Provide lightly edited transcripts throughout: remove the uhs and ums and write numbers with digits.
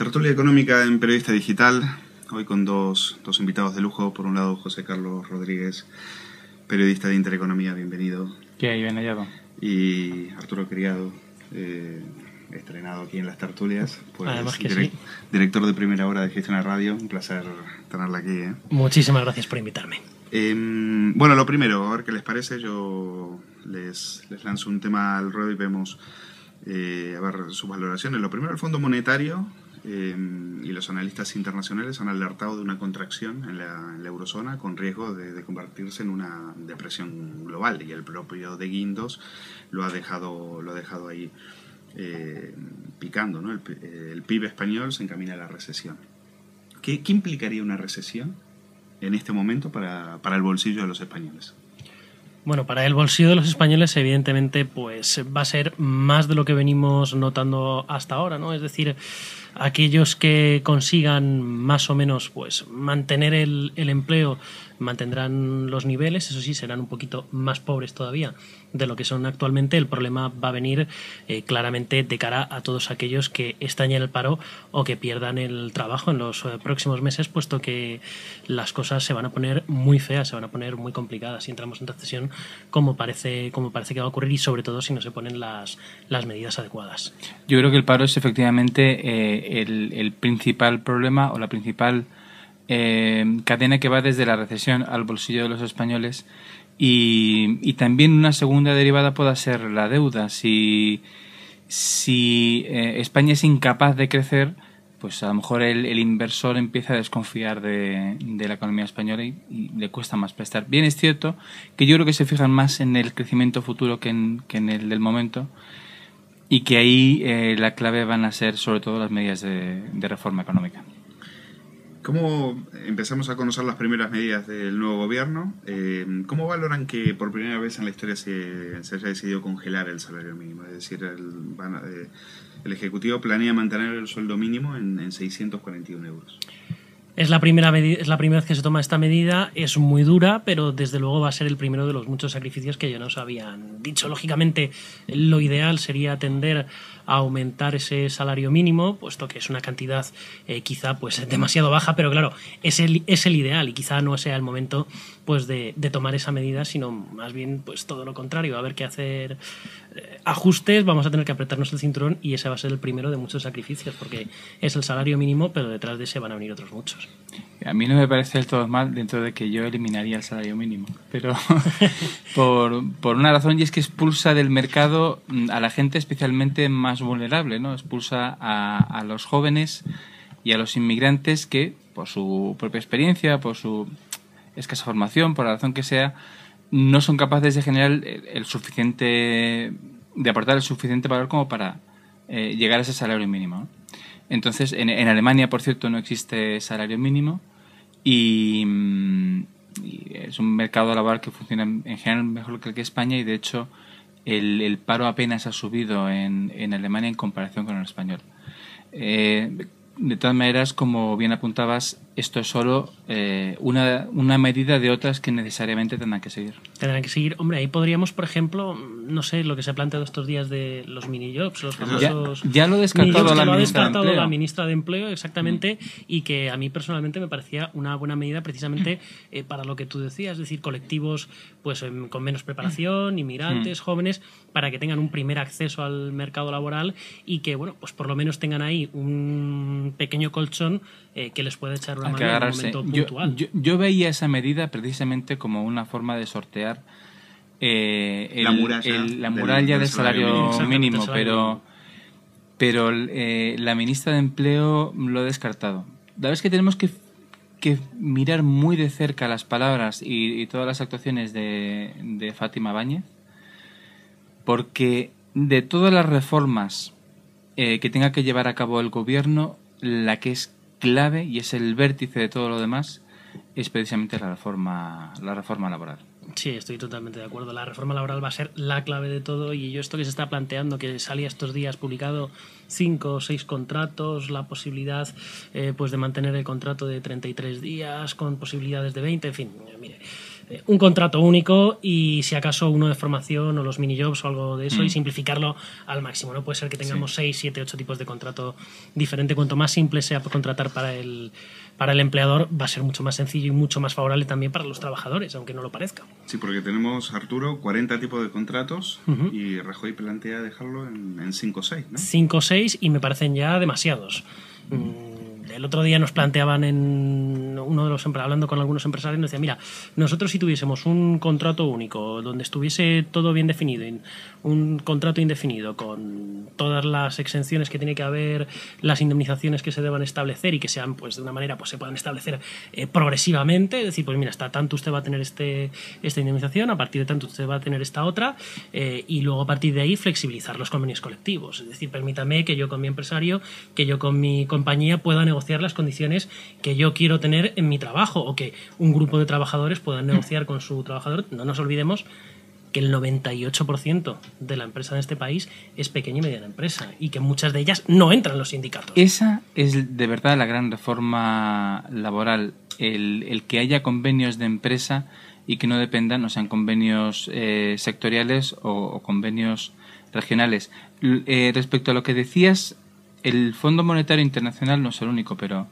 Tertulia económica en Periodista Digital, hoy con dos invitados de lujo. Por un lado, José Carlos Rodríguez, periodista de Intereconomía, bienvenido. ¿Qué hay? Bien hallado. Y Arturo Criado, estrenado aquí en las tertulias, pues, además que sí. Director de Primera Hora de Gestión de Radio. Un placer tenerla aquí. Muchísimas gracias por invitarme. Bueno, lo primero, a ver qué les parece. Yo les lanzo un tema al ruedo y vemos a ver sus valoraciones. Lo primero, el Fondo Monetario y los analistas internacionales han alertado de una contracción en la eurozona con riesgo de convertirse en una depresión global, y el propio de Guindos lo ha dejado ahí picando, ¿no? El PIB español se encamina a la recesión. ¿Qué implicaría una recesión en este momento para el bolsillo de los españoles? Bueno, para el bolsillo de los españoles, evidentemente, pues va a ser más de lo que venimos notando hasta ahora, ¿no? Es decir, aquellos que consigan más o menos pues mantener el empleo mantendrán los niveles, eso sí, serán un poquito más pobres todavía de lo que son actualmente. El problema va a venir claramente de cara a todos aquellos que están en el paro o que pierdan el trabajo en los próximos meses, puesto que las cosas se van a poner muy feas, se van a poner muy complicadas si entramos en recesión, como parece que va a ocurrir, y sobre todo si no se ponen las medidas adecuadas. Yo creo que el paro es efectivamente el principal problema o la principal cadena que va desde la recesión al bolsillo de los españoles, y también una segunda derivada pueda ser la deuda. Si España es incapaz de crecer, pues a lo mejor el inversor empieza a desconfiar de la economía española y le cuesta más prestar. Bien, es cierto que yo creo que se fijan más en el crecimiento futuro que en el del momento, y que ahí la clave van a ser sobre todo las medidas de reforma económica. ¿Cómo empezamos a conocer las primeras medidas del nuevo gobierno? ¿Cómo valoran que por primera vez en la historia se haya decidido congelar el salario mínimo? Es decir, el Ejecutivo planea mantener el sueldo mínimo en 641 euros. Es la primera vez que se toma esta medida, es muy dura, pero desde luego va a ser el primero de los muchos sacrificios que ya nos habían dicho. Lógicamente, lo ideal sería tender a aumentar ese salario mínimo, puesto que es una cantidad quizá pues demasiado baja, pero claro, es el ideal, y quizá no sea el momento pues de tomar esa medida, sino más bien pues todo lo contrario, va a haber que hacer ajustes, vamos a tener que apretarnos el cinturón, y ese va a ser el primero de muchos sacrificios, porque es el salario mínimo, pero detrás de ese van a venir otros muchos. A mí no me parece del todo mal, dentro de que yo eliminaría el salario mínimo, pero por una razón, y es que expulsa del mercado a la gente especialmente más vulnerable, ¿no? Expulsa a los jóvenes y a los inmigrantes que, por su propia experiencia, por su escasa formación, por la razón que sea, no son capaces de generar de aportar el suficiente valor como para llegar a ese salario mínimo, ¿no? Entonces, en Alemania, por cierto, no existe salario mínimo, y es un mercado laboral que funciona en general mejor que el que España, y de hecho el paro apenas ha subido en Alemania en comparación con el español. De todas maneras, como bien apuntabas, esto es solo una medida de otras que necesariamente tendrán que seguir. Hombre, ahí podríamos, por ejemplo, no sé, lo que se ha planteado estos días de los mini-jobs, los famosos... Ya lo ha descartado la ministra de Empleo, exactamente, y que a mí personalmente me parecía una buena medida precisamente para lo que tú decías, es decir, colectivos pues con menos preparación, inmigrantes, jóvenes, para que tengan un primer acceso al mercado laboral, y que, bueno, pues por lo menos tengan ahí un pequeño colchón que les puede echar una mano en un momento puntual. Yo veía esa medida precisamente como una forma de sortear la muralla del salario mínimo, pero la ministra de Empleo lo ha descartado. La verdad es que tenemos que mirar muy de cerca las palabras y todas las actuaciones de Fátima Báñez, porque de todas las reformas que tenga que llevar a cabo el gobierno, la que es clave y es el vértice de todo lo demás es precisamente la reforma laboral. Sí, estoy totalmente de acuerdo. La reforma laboral va a ser la clave de todo, y esto que se está planteando, que salía estos días publicado 5 o 6 contratos, la posibilidad pues de mantener el contrato de 33 días con posibilidades de 20, en fin, mire, un contrato único y si acaso uno de formación o los minijobs o algo de eso y simplificarlo al máximo. No puede ser que tengamos 6, 7, 8 tipos de contrato diferente. Cuanto más simple sea contratar para el empleador, va a ser mucho más sencillo y mucho más favorable también para los trabajadores, aunque no lo parezca. Sí, porque tenemos, Arturo, 40 tipos de contratos y Rajoy plantea dejarlo en 5 o 6, ¿no? 5 o 6 y me parecen ya demasiados. El otro día nos planteaban hablando con algunos empresarios, nos decían, mira, nosotros si tuviésemos un contrato único donde estuviese todo bien definido, un contrato indefinido con todas las exenciones que tiene que haber, las indemnizaciones que se deban establecer y que sean, pues de una manera, pues se puedan establecer progresivamente, es decir, pues mira, hasta tanto usted va a tener esta indemnización, a partir de tanto usted va a tener esta otra, y luego a partir de ahí flexibilizar los convenios colectivos, es decir, permítame que yo con mi empresario, que yo con mi compañía pueda negociar las condiciones que yo quiero tener en mi trabajo o que un grupo de trabajadores puedan negociar con su trabajador. No nos olvidemos que el 98% de la empresa en este país es pequeña y mediana empresa y que muchas de ellas no entran en los sindicatos. Esa es de verdad la gran reforma laboral, el que haya convenios de empresa y que no dependan, no sean convenios sectoriales o convenios regionales. Respecto a lo que decías, el Fondo Monetario Internacional no es el único, pero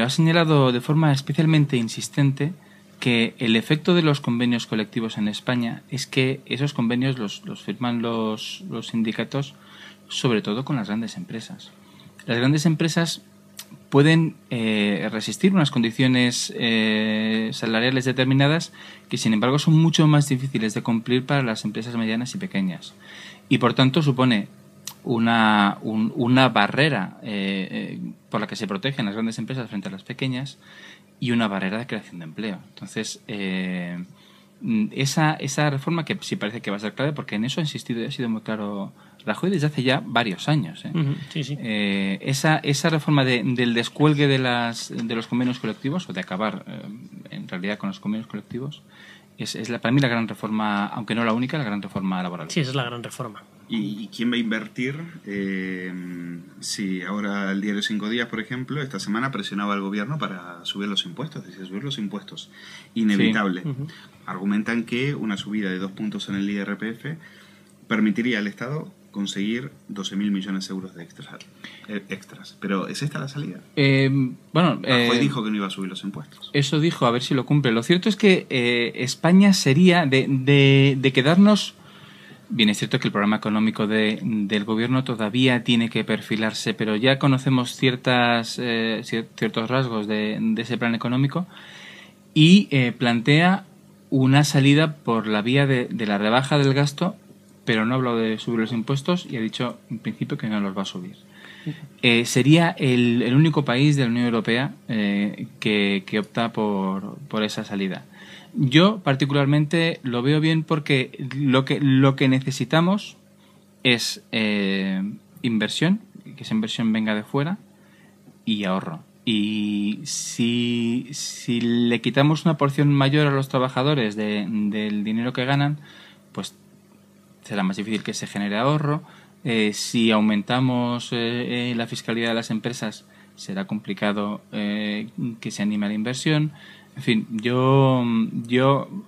ha señalado de forma especialmente insistente que el efecto de los convenios colectivos en España es que esos convenios los firman los sindicatos, sobre todo con las grandes empresas. Las grandes empresas pueden resistir unas condiciones salariales determinadas que, sin embargo, son mucho más difíciles de cumplir para las empresas medianas y pequeñas. Y, por tanto, supone una barrera por la que se protegen las grandes empresas frente a las pequeñas y una barrera de creación de empleo. Entonces, esa reforma que sí parece que va a ser clave, porque en eso ha insistido y ha sido muy claro Rajoy desde hace ya varios años. Sí, sí. Esa reforma del descuelgue de los convenios colectivos, o de acabar en realidad con los convenios colectivos, es para mí la gran reforma, aunque no la única, la gran reforma laboral. Sí, esa es la gran reforma. ¿Y quién va a invertir? Si ahora el diario 5 Días, por ejemplo, esta semana presionaba al gobierno para subir los impuestos, decía subir los impuestos, inevitable. Sí. Argumentan que una subida de 2 puntos en el IRPF permitiría al Estado conseguir 12.000 millones de euros de extras. Pero ¿es esta la salida? Rajoy dijo que no iba a subir los impuestos. Eso dijo, a ver si lo cumple. Lo cierto es que España sería de quedarnos... Bien, es cierto que el programa económico del gobierno todavía tiene que perfilarse, pero ya conocemos ciertos rasgos de ese plan económico y plantea una salida por la vía de la rebaja del gasto, pero no ha hablado de subir los impuestos y ha dicho en principio que no los va a subir. Sería el único país de la Unión Europea que opta por esa salida. Yo particularmente lo veo bien porque lo que necesitamos es inversión, que esa inversión venga de fuera, y ahorro. Y si le quitamos una porción mayor a los trabajadores del dinero que ganan, pues será más difícil que se genere ahorro. Si aumentamos la fiscalidad de las empresas, será complicado que se anime a la inversión. En fin, yo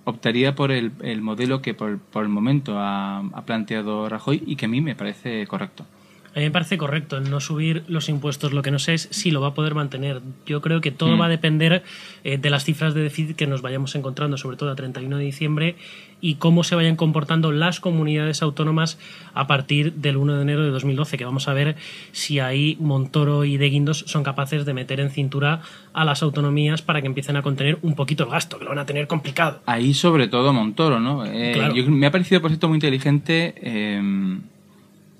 optaría por el modelo que por el momento ha planteado Rajoy y que a mí me parece correcto. A mí me parece correcto el no subir los impuestos. Lo que no sé es si lo va a poder mantener. Yo creo que todo va a depender de las cifras de déficit que nos vayamos encontrando, sobre todo a 31 de diciembre, y cómo se vayan comportando las comunidades autónomas a partir del 1 de enero de 2012, que vamos a ver si ahí Montoro y De Guindos son capaces de meter en cintura a las autonomías para que empiecen a contener un poquito el gasto, que lo van a tener complicado. Ahí sobre todo Montoro, ¿no? Claro. Me ha parecido, por cierto, muy inteligente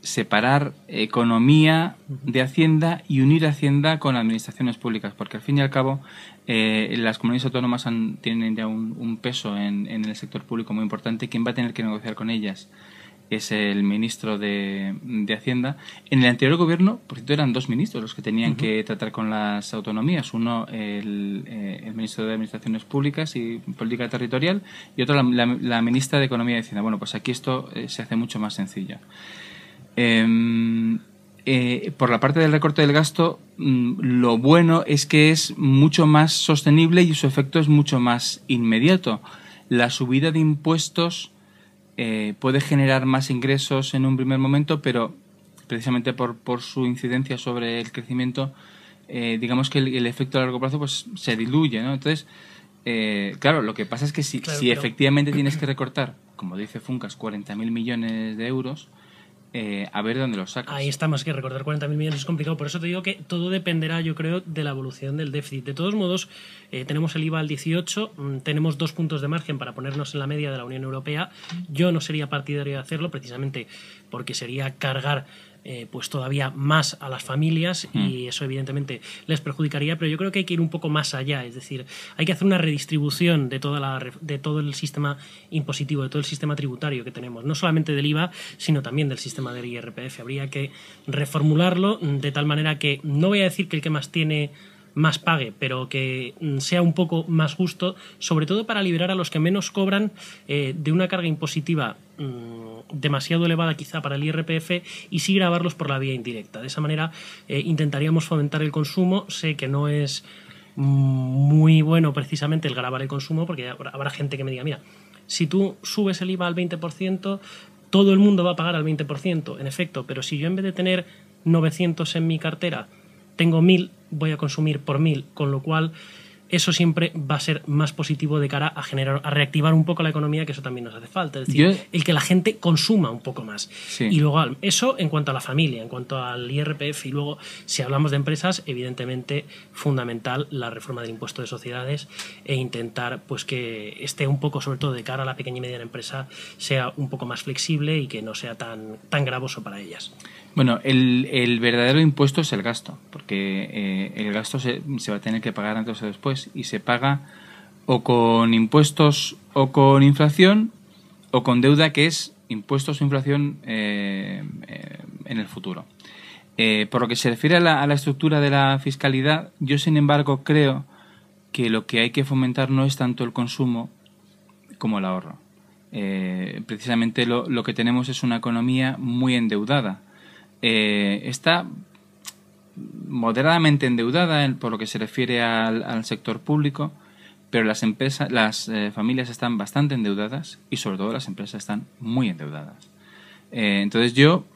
separar economía de Hacienda y unir Hacienda con administraciones públicas, porque al fin y al cabo las comunidades autónomas tienen ya un peso en el sector público muy importante. Quien va a tener que negociar con ellas es el ministro de Hacienda. En el anterior gobierno, por cierto, eran 2 ministros los que tenían que tratar con las autonomías. Uno, el ministro de Administraciones Públicas y Política Territorial, y otro, la ministra de Economía y Hacienda. Bueno, pues aquí esto se hace mucho más sencillo. por la parte del recorte del gasto, lo bueno es que es mucho más sostenible y su efecto es mucho más inmediato. La subida de impuestos puede generar más ingresos en un primer momento, pero precisamente por su incidencia sobre el crecimiento, digamos que el efecto a largo plazo pues se diluye, ¿no? Entonces, claro, lo que pasa es que si efectivamente tienes que recortar, como dice Funcas, 40.000 millones de euros, a ver dónde los sacas. Ahí está, más que recordar 40.000 millones es complicado. Por eso te digo que todo dependerá, yo creo, de la evolución del déficit. De todos modos, tenemos el IVA al 18, tenemos 2 puntos de margen para ponernos en la media de la Unión Europea. Yo no sería partidario de hacerlo, precisamente porque sería cargar pues todavía más a las familias y eso evidentemente les perjudicaría, pero yo creo que hay que ir un poco más allá, es decir, hay que hacer una redistribución de todo el sistema impositivo, de todo el sistema tributario que tenemos, no solamente del IVA, sino también del sistema del IRPF. Habría que reformularlo de tal manera que, no voy a decir que el que más tiene más pague, pero que sea un poco más justo, sobre todo para liberar a los que menos cobran de una carga impositiva demasiado elevada quizá para el IRPF y sí gravarlos por la vía indirecta. De esa manera intentaríamos fomentar el consumo. Sé que no es muy bueno precisamente el gravar el consumo, porque habrá gente que me diga, mira, si tú subes el IVA al 20%, todo el mundo va a pagar al 20%, en efecto, pero si yo en vez de tener 900 en mi cartera tengo 1.000, voy a consumir por 1.000, con lo cual eso siempre va a ser más positivo de cara a reactivar un poco la economía, que eso también nos hace falta. Es decir, el que la gente consuma un poco más. Sí. Y luego eso en cuanto a la familia, en cuanto al IRPF, y luego si hablamos de empresas, evidentemente fundamental la reforma del impuesto de sociedades e intentar pues que esté un poco, sobre todo de cara a la pequeña y mediana empresa, sea un poco más flexible y que no sea tan gravoso para ellas. Bueno, el verdadero impuesto es el gasto, porque el gasto se va a tener que pagar antes o después, y se paga o con impuestos o con inflación o con deuda, que es impuestos o inflación en el futuro. Por lo que se refiere a la estructura de la fiscalidad, yo sin embargo creo que lo que hay que fomentar no es tanto el consumo como el ahorro. Precisamente lo que tenemos es una economía muy endeudada. Está moderadamente endeudada por lo que se refiere al sector público, pero las familias están bastante endeudadas y sobre todo las empresas están muy endeudadas. Entonces yo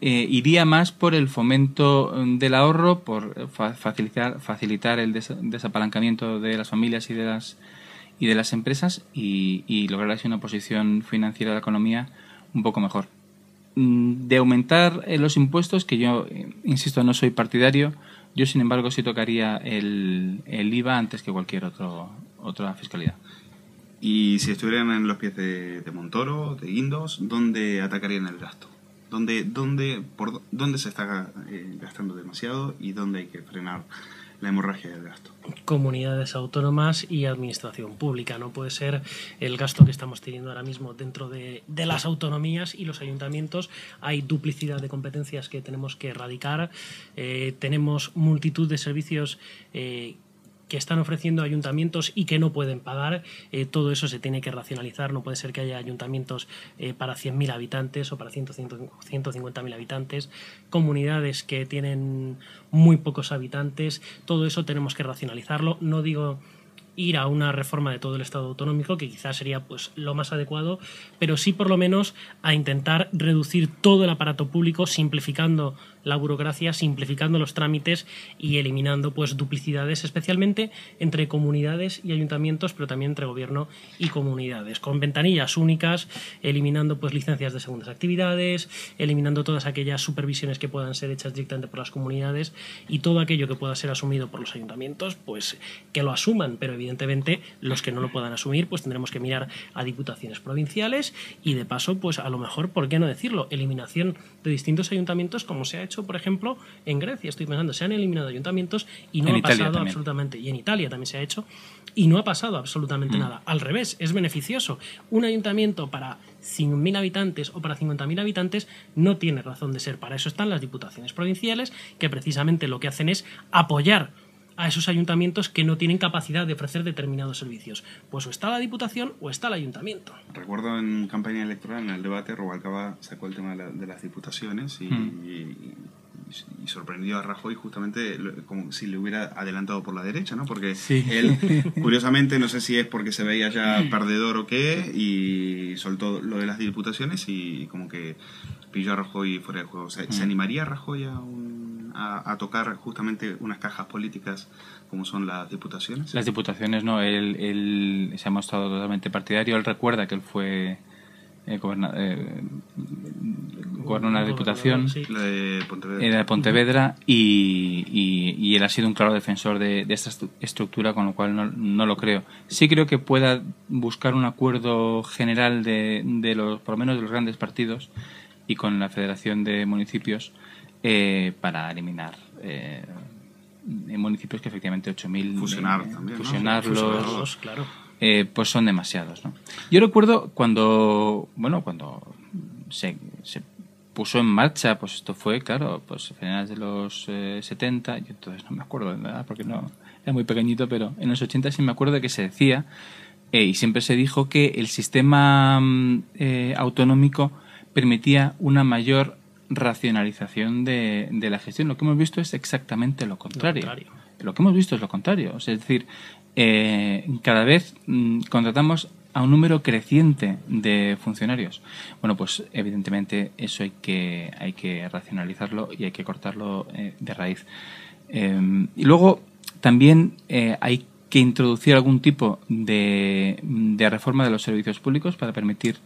iría más por el fomento del ahorro, por facilitar el desapalancamiento de las familias y de las empresas y lograr así una posición financiera de la economía un poco mejor. De aumentar los impuestos, que yo, insisto, no soy partidario, yo sin embargo sí tocaría el IVA antes que cualquier otra fiscalidad. Y si estuvieran en los pies de Montoro, de Guindos, ¿dónde atacarían el gasto? ¿Por dónde se está gastando demasiado y dónde hay que frenar la hemorragia del gasto? Comunidades autónomas y administración pública. No puede ser el gasto que estamos teniendo ahora mismo dentro de las autonomías y los ayuntamientos. Hay duplicidad de competencias que tenemos que erradicar. Tenemos multitud de servicios que están ofreciendo ayuntamientos y que no pueden pagar. Todo eso se tiene que racionalizar. No puede ser que haya ayuntamientos para 100.000 habitantes o para 150.000 habitantes, comunidades que tienen muy pocos habitantes. Todo eso tenemos que racionalizarlo. No digo ir a una reforma de todo el Estado autonómico, que quizás sería pues lo más adecuado, pero sí por lo menos a intentar reducir todo el aparato público, simplificando la burocracia, simplificando los trámites y eliminando pues duplicidades, especialmente entre comunidades y ayuntamientos, pero también entre gobierno y comunidades, con ventanillas únicas, eliminando pues licencias de segundas actividades, eliminando todas aquellas supervisiones que puedan ser hechas directamente por las comunidades y todo aquello que pueda ser asumido por los ayuntamientos, pues que lo asuman, pero evidentemente los que no lo puedan asumir, pues tendremos que mirar a diputaciones provinciales y de paso, pues a lo mejor, ¿por qué no decirlo?, eliminación de distintos ayuntamientos, como se ha hecho, por ejemplo, en Grecia. Estoy pensando, se han eliminado ayuntamientos y no ha pasado absolutamente, y en Italia también se ha hecho, y no ha pasado absolutamente nada. Al revés, es beneficioso. Un ayuntamiento para 100.000 habitantes o para 50.000 habitantes no tiene razón de ser. Para eso están las diputaciones provinciales, que precisamente lo que hacen es apoyar a esos ayuntamientos que no tienen capacidad de ofrecer determinados servicios. Pues o está la Diputación o está el ayuntamiento. Recuerdo en campaña electoral, en el debate, Rubalcaba sacó el tema de las diputaciones y y sorprendió a Rajoy justamente como si le hubiera adelantado por la derecha, ¿no? Porque sí. Él, curiosamente, no sé si es porque se veía ya perdedor o qué, y soltó lo de las diputaciones y como que pilló a Rajoy fuera de juego. O sea, ¿se animaría Rajoy a tocar justamente unas cajas políticas como son las diputaciones? Las diputaciones no, él se ha mostrado totalmente partidario. Él recuerda que él fue gobernó una diputación, sí. La de Pontevedra, era de Pontevedra, y él ha sido un claro defensor de esta estructura, con lo cual no lo creo. Sí creo que pueda buscar un acuerdo general de los, por lo menos de los grandes partidos y con la Federación de Municipios para eliminar municipios que efectivamente 8.000 fusionarlos, claro. Pues son demasiados, ¿no? Yo recuerdo cuando se puso en marcha, pues esto fue, claro, pues a finales de los 70, yo entonces no me acuerdo de nada porque no era muy pequeñito, pero en los 80 sí me acuerdo de que se decía y siempre se dijo que el sistema autonómico permitía una mayor racionalización de la gestión. Lo que hemos visto es exactamente lo contrario. Lo que hemos visto es lo contrario. O sea, es decir, cada vez contratamos a un número creciente de funcionarios. Bueno, pues evidentemente eso hay que racionalizarlo y hay que cortarlo de raíz. Y luego también hay que introducir algún tipo de reforma de los servicios públicos para permitir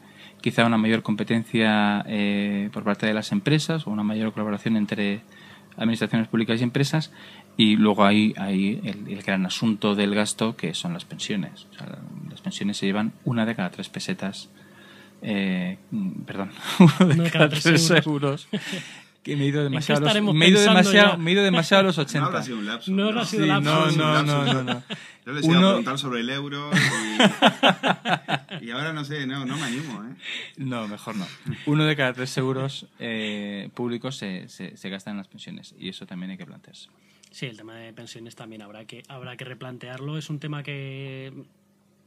quizá una mayor competencia por parte de las empresas o una mayor colaboración entre administraciones públicas y empresas. Y luego hay el gran asunto del gasto, que son las pensiones. O sea, las pensiones se llevan 1 de cada 3 pesetas. Perdón, 1 de cada 3 euros. Que me he ido demasiado a los 80. No habrá sido un lapsus. No habrá sido lapsus. No. Yo les iba a preguntar sobre el euro y ahora no sé, no me animo, ¿eh? No, mejor no. 1 de cada 3 euros públicos se gastan en las pensiones, y eso también hay que plantearse. Sí, el tema de pensiones también habrá que replantearlo. Es un tema que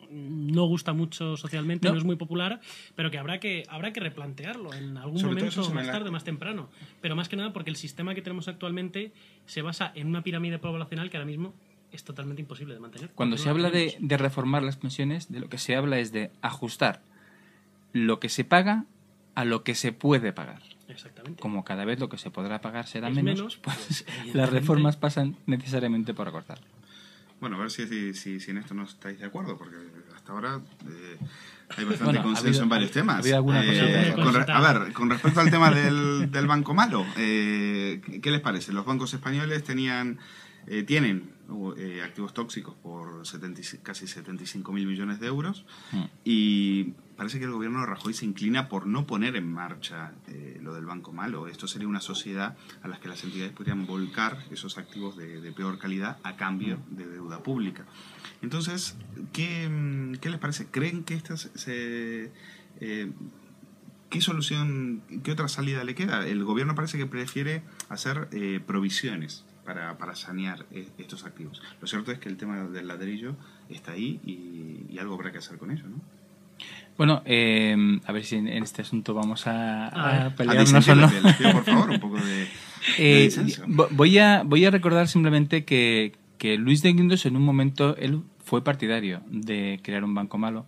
no gusta mucho socialmente, no es muy popular, pero que habrá que replantearlo en algún momento, más tarde, más temprano. Pero más que nada porque el sistema que tenemos actualmente se basa en una pirámide poblacional que ahora mismo es totalmente imposible de mantener. Cuando se habla de reformar las pensiones, de lo que se habla es de ajustar lo que se paga a lo que se puede pagar. Exactamente. Como cada vez lo que se podrá pagar será menos, pues las reformas pasan necesariamente por acortarlo. Bueno, a ver si en esto no estáis de acuerdo, porque hasta ahora hay bastante consenso en varios temas. ¿Había alguna con respecto al tema del banco malo, ¿qué les parece? Los bancos españoles tienen activos tóxicos por casi 75.000 millones de euros y parece que el gobierno de Rajoy se inclina por no poner en marcha lo del banco malo. Esto sería una sociedad a la que las entidades podrían volcar esos activos de peor calidad a cambio de deuda pública. Entonces, ¿qué les parece? ¿Creen que qué solución, qué otra salida le queda? El gobierno parece que prefiere hacer provisiones para sanear estos activos. Lo cierto es que el tema del ladrillo está ahí y algo habrá que hacer con ello, ¿no? Bueno, a ver si en este asunto vamos a pelearnos o no. Les pido, por favor, un poco de disenso. Voy a recordar simplemente que Luis de Guindos en un momento él fue partidario de crear un banco malo.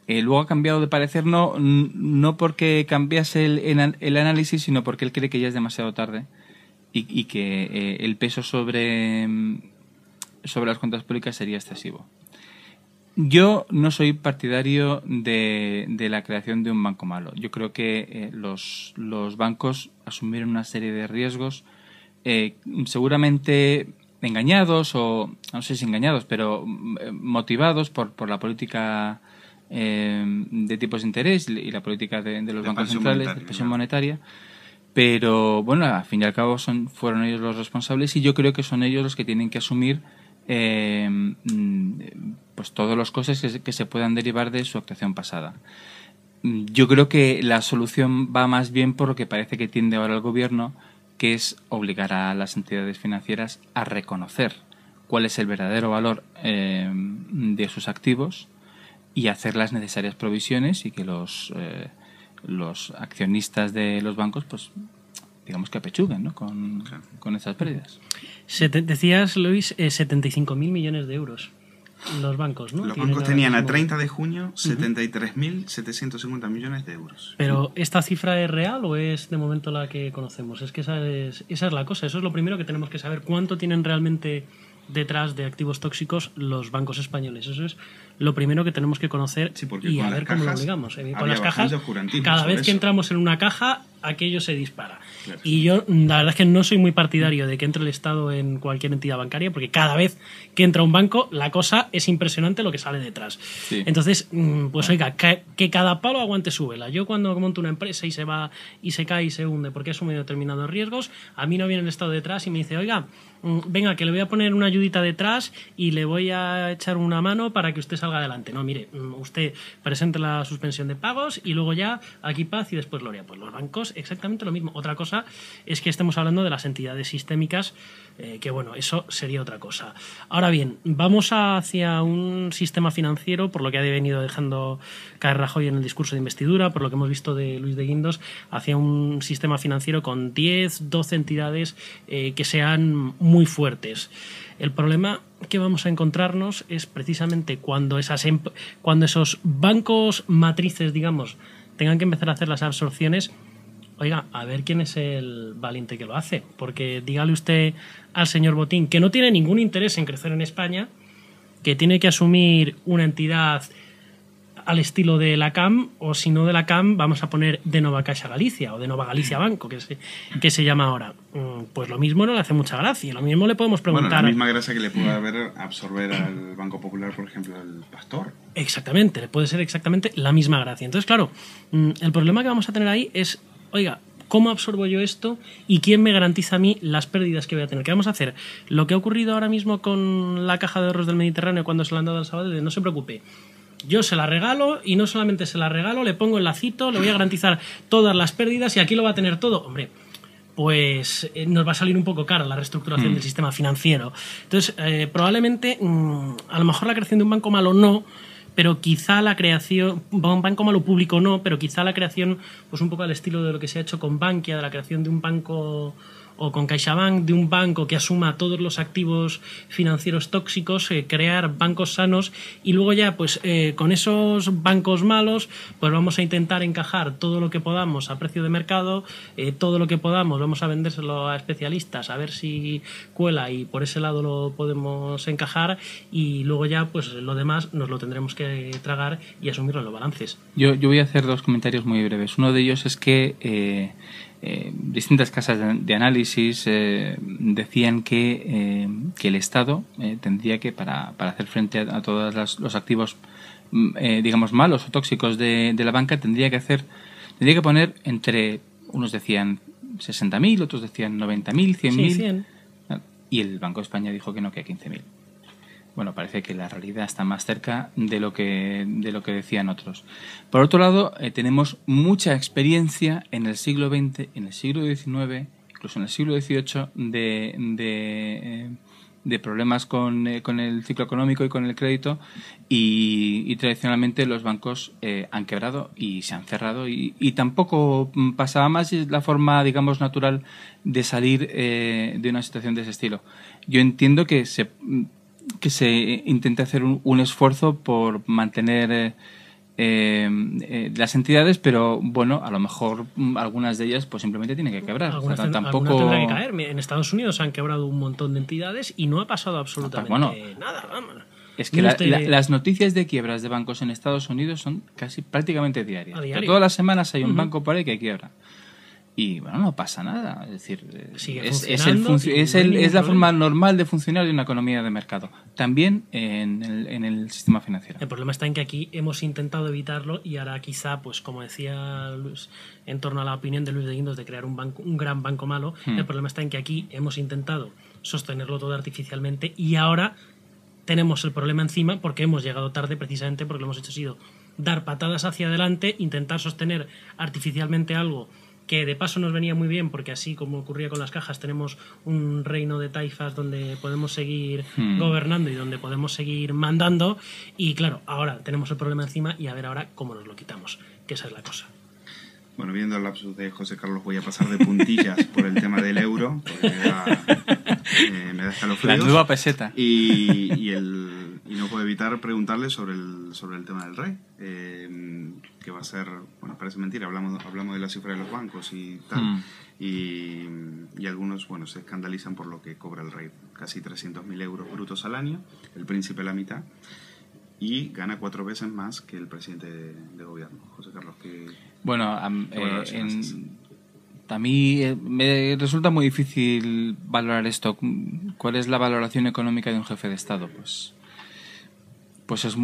Luego ha cambiado de parecer, no porque cambiase el análisis, sino porque él cree que ya es demasiado tarde y que el peso sobre las cuentas públicas sería excesivo. Yo no soy partidario de la creación de un banco malo. Yo creo que los bancos asumieron una serie de riesgos, seguramente engañados, o no sé si engañados, pero motivados por la política de tipos de interés y la política de los bancos centrales, de expansión monetaria. Pero bueno, al fin y al cabo fueron ellos los responsables, y yo creo que son ellos los que tienen que asumir pues todos los costes que se puedan derivar de su actuación pasada. Yo creo que la solución va más bien por lo que parece que tiende ahora el gobierno, que es obligar a las entidades financieras a reconocer cuál es el verdadero valor de sus activos y hacer las necesarias provisiones, y que los accionistas de los bancos pues digamos que apechuguen, ¿no? con esas pérdidas. Decías, Luis, 75.000 millones de euros. Los bancos, ¿no? Los bancos tenían a 30 de junio 73.750 millones de euros. Pero ¿esta cifra es real o es de momento la que conocemos? Es que esa es la cosa. Eso es lo primero que tenemos que saber. ¿Cuánto tienen realmente detrás de activos tóxicos los bancos españoles? Eso es lo primero que tenemos que conocer y a ver cómo lo obligamos. Con las cajas, cada vez que entramos en una caja, aquello se dispara. Claro. Y yo, la verdad es que no soy muy partidario de que entre el Estado en cualquier entidad bancaria, porque cada vez que entra un banco, la cosa es impresionante lo que sale detrás. Sí. Entonces, pues oiga, que cada palo aguante su vela. Yo cuando monto una empresa y se va y se cae y se hunde porque ha asumido determinados riesgos, a mí no viene el Estado detrás y me dice, oiga, venga, que le voy a poner una ayudita detrás y le voy a echar una mano para que usted salga adelante. No, mire, usted presente la suspensión de pagos y luego ya aquí paz y después gloria. Pues los bancos exactamente lo mismo. Otra cosa es que estemos hablando de las entidades sistémicas, que bueno, eso sería otra cosa. Ahora bien, vamos hacia un sistema financiero, por lo que ha venido dejando caer Rajoy en el discurso de investidura, por lo que hemos visto de Luis de Guindos, hacia un sistema financiero con 10, 12 entidades que sean muy fuertes. El problema que vamos a encontrarnos es precisamente cuando esos bancos matrices, digamos, tengan que empezar a hacer las absorciones. Oiga, a ver quién es el valiente que lo hace, porque dígale usted al señor Botín, que no tiene ningún interés en crecer en España, que tiene que asumir una entidad al estilo de la CAM, o si no de la CAM, vamos a poner de Nova Caixa Galicia o de Nova Galicia Banco, que se llama ahora. Pues lo mismo no le hace mucha gracia. Lo mismo le podemos preguntar... Bueno, la misma gracia que le puede haber absorber al Banco Popular, por ejemplo, al Pastor. Exactamente, le puede ser exactamente la misma gracia. Entonces, claro, el problema que vamos a tener ahí es, oiga, ¿cómo absorbo yo esto y quién me garantiza a mí las pérdidas que voy a tener? ¿Qué vamos a hacer? Lo que ha ocurrido ahora mismo con la Caja de Ahorros del Mediterráneo cuando se la han dado al Sabadell, no se preocupe. Yo se la regalo y no solamente se la regalo, le pongo el lacito, le voy a garantizar todas las pérdidas y aquí lo va a tener todo. Hombre, pues nos va a salir un poco cara la reestructuración del sistema financiero. Entonces, probablemente, a lo mejor la creación de un banco malo no, pero quizá la creación, un banco malo público no, pero quizá la creación, pues un poco al estilo de lo que se ha hecho con Bankia, de la creación de un banco, o con CaixaBank, de un banco que asuma todos los activos financieros tóxicos, crear bancos sanos y luego ya pues con esos bancos malos pues vamos a intentar encajar todo lo que podamos a precio de mercado, todo lo que podamos vamos a vendérselo a especialistas a ver si cuela y por ese lado lo podemos encajar y luego ya pues lo demás nos lo tendremos que tragar y asumirlo en los balances. Yo voy a hacer dos comentarios muy breves. Uno de ellos es que distintas casas de análisis decían que el Estado tendría que, para hacer frente a todos los activos digamos malos o tóxicos de la banca, tendría que poner entre, unos decían 60.000, otros decían 90.000, 100.000, sí, 100. Y el Banco de España dijo que no, que a 15.000. Bueno, parece que la realidad está más cerca de lo que decían otros. Por otro lado, tenemos mucha experiencia en el siglo XX, en el siglo XIX, incluso en el siglo XVIII, de problemas con el ciclo económico y con el crédito y tradicionalmente los bancos han quebrado y se han cerrado y tampoco pasaba más, y es la forma, digamos, natural de salir de una situación de ese estilo. Yo entiendo que se intente hacer un esfuerzo por mantener las entidades, pero bueno, a lo mejor algunas de ellas pues simplemente tienen que quebrar. Algunas tendrán que caer. En Estados Unidos han quebrado un montón de entidades y no ha pasado absolutamente nada. Vamos. Es que las noticias de quiebras de bancos en Estados Unidos son prácticamente diarias. Todas las semanas hay un banco por ahí que quiebra. Y bueno, no pasa nada. Es decir, es la forma normal de funcionar de una economía de mercado. También en el sistema financiero. El problema está en que aquí hemos intentado evitarlo y ahora quizá, pues como decía Luis, en torno a la opinión de Luis de Guindos de crear un gran banco malo, el problema está en que aquí hemos intentado sostenerlo todo artificialmente y ahora tenemos el problema encima porque hemos llegado tarde, precisamente porque lo hemos hecho ha sido dar patadas hacia adelante, intentar sostener artificialmente algo que de paso nos venía muy bien porque así como ocurría con las cajas tenemos un reino de taifas donde podemos seguir gobernando y donde podemos seguir mandando y claro, ahora tenemos el problema encima y a ver ahora cómo nos lo quitamos, que esa es la cosa. Bueno, viendo el lapsus de José Carlos, voy a pasar de puntillas por el tema del euro, porque me da escalofríos. La nueva peseta. Y no puedo evitar preguntarle sobre el tema del rey, que va a ser, bueno, parece mentira, hablamos de la cifra de los bancos y tal, y algunos, bueno, se escandalizan por lo que cobra el rey, casi 300.000 euros brutos al año, el príncipe la mitad, y gana 4 veces más que el presidente de gobierno. José Carlos, que... Bueno, a mí me resulta muy difícil valorar esto. ¿Cuál es la valoración económica de un jefe de Estado? Pues es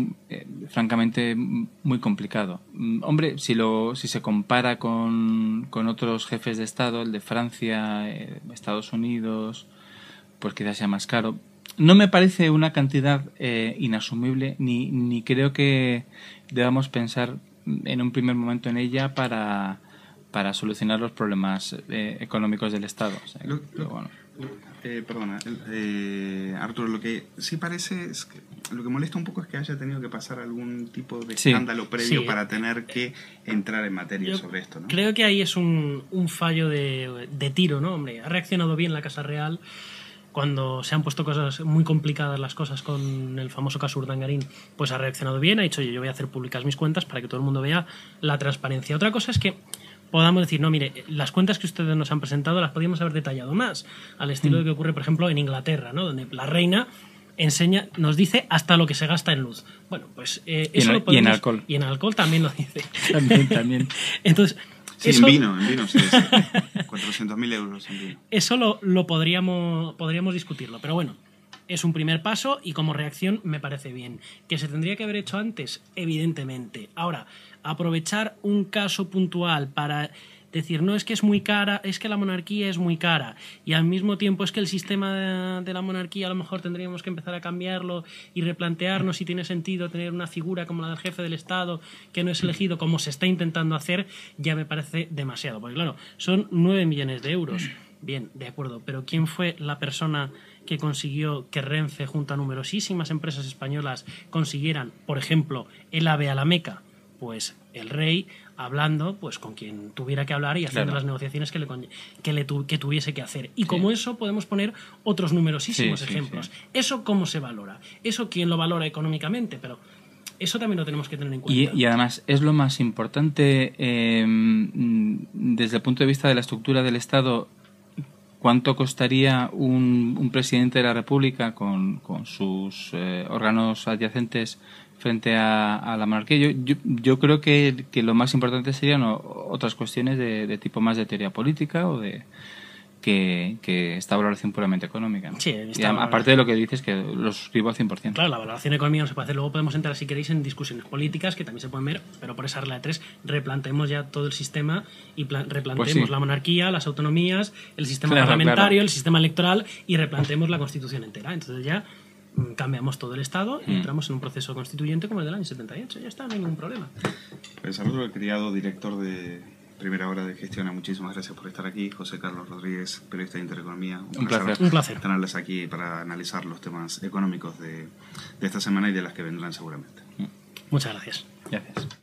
francamente muy complicado. Hombre, si se compara con otros jefes de Estado, el de Francia, Estados Unidos, pues quizás sea más caro. No me parece una cantidad inasumible, ni creo que debamos pensar en un primer momento en ella para solucionar los problemas económicos del Estado. O sea, perdona, Arturo, lo que sí parece es que lo que molesta un poco es que haya tenido que pasar algún tipo de escándalo previo para tener que entrar en materia sobre esto, ¿no? Creo que ahí es un fallo de tiro, ¿no? Hombre, ha reaccionado bien la Casa Real cuando se han puesto cosas muy complicadas las cosas con el famoso caso Urdangarín, pues ha reaccionado bien, ha dicho yo voy a hacer públicas mis cuentas para que todo el mundo vea la transparencia. Otra cosa es que podamos decir, no, mire, las cuentas que ustedes nos han presentado las podíamos haber detallado más, al estilo de que ocurre, por ejemplo, en Inglaterra, ¿no? Donde la reina nos dice hasta lo que se gasta en luz. Bueno, pues eso lo podemos... Y en alcohol. Y en alcohol también lo dice. También. Entonces... Sí, en vino sí. 400.000 euros en vino. Eso lo podríamos discutirlo, pero bueno, es un primer paso y como reacción me parece bien. ¿Que se tendría que haber hecho antes? Evidentemente. Ahora, aprovechar un caso puntual para decir, no, es que es muy cara, es que la monarquía es muy cara, y al mismo tiempo es que el sistema de la monarquía a lo mejor tendríamos que empezar a cambiarlo y replantearnos si tiene sentido tener una figura como la del jefe del Estado que no es elegido, como se está intentando hacer, ya me parece demasiado. Porque claro, son 9 millones de euros. Bien, de acuerdo, pero ¿quién fue la persona que consiguió que Renfe, junto a numerosísimas empresas españolas, consiguieran, por ejemplo, el AVE a la Meca? Pues el rey, hablando pues con quien tuviera que hablar y haciendo las negociaciones que tuviese que hacer. Y como eso podemos poner otros numerosísimos ejemplos. Sí. ¿Eso cómo se valora? ¿Eso quién lo valora económicamente? Pero eso también lo tenemos que tener en cuenta. Y además es lo más importante desde el punto de vista de la estructura del Estado. ¿Cuánto costaría un presidente de la República con sus órganos adyacentes frente a la monarquía? Yo creo que lo más importante serían otras cuestiones de tipo más de teoría política o de que esta valoración puramente económica, ¿no? Sí, aparte de lo que dices, que lo suscribo al 100%. Claro, la valoración económica no se puede hacer. Luego podemos entrar, si queréis, en discusiones políticas que también se pueden ver, pero por esa regla de 3 replanteemos ya todo el sistema y replanteemos la monarquía, las autonomías, el sistema parlamentario, el sistema electoral y replanteemos la Constitución entera. Entonces ya cambiamos todo el Estado y entramos en un proceso constituyente como el del año 78. Ya está, no hay ningún problema. Pues Arturo, el criado director de Primera Hora de Gestiona, muchísimas gracias por estar aquí. José Carlos Rodríguez, periodista de Intereconomía. Un placer. Un placer tenerles aquí para analizar los temas económicos de esta semana y de las que vendrán seguramente. Muchas gracias. Gracias.